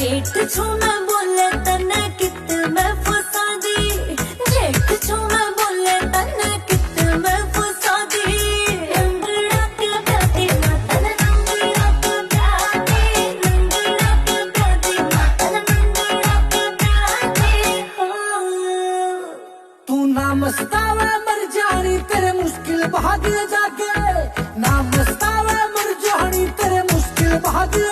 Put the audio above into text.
जेठ छू मैं बोले तने कित मैं फसा दी, जेठ छू मैं बोले तने कित मैं फसा दी। रंगड़ा के प्यादी मातन रंगड़ा के प्यादी, रंगड़ा के प्यादी मातन रंगड़ा के प्यादी हो। तू ना मस्तावे मर जानी तेरे मुश्किल भाग्य जागे, ना मस्तावे मर जानी तेरे मुश्किल भाग्य